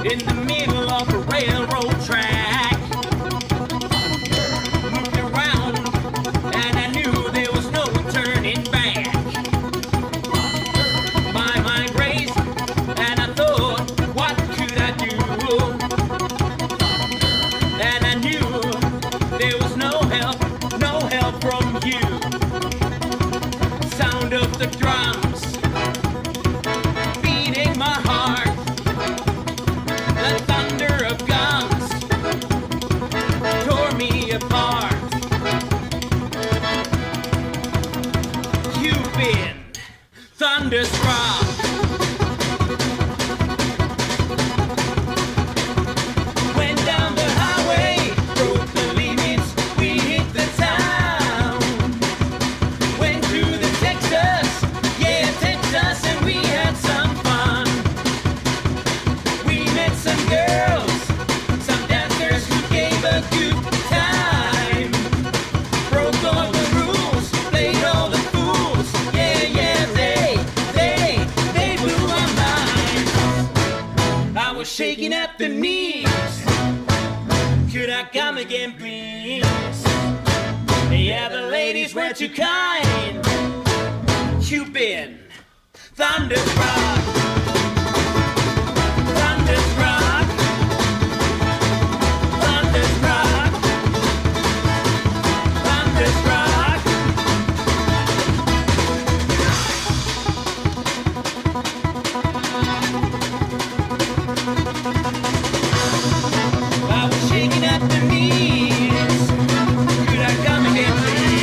in the middle of a railroad track. Moved around and I knew there was no turning back. My mind raced and I thought, what could I do? And I knew there was no help from you. Sound of the drums beating my heart, the thunder of guns tore me apart. You've been thunderstruck. Went down the highway, broke the limits, we hit the town. Went to the Texas, yeah, Texas, and we had some fun. We met some girls, some dancers who gave a good time. Broke all the rules, played all the fools, yeah, yeah, they blew my mind. I was shaking at the knees. Could I come again, please? Yeah, the ladies were too kind. You've been thunderstruck. Thunderstruck. Thunderstruck. Thunderstruck. I was shaking at the knees. Could I come again, please?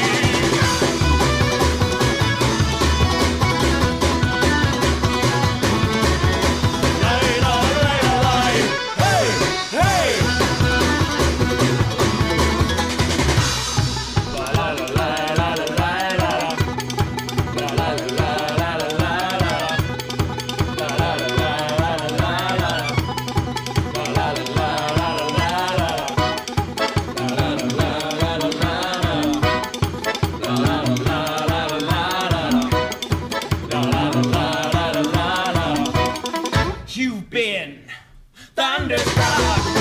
Hey, hey. You've been thunderstruck.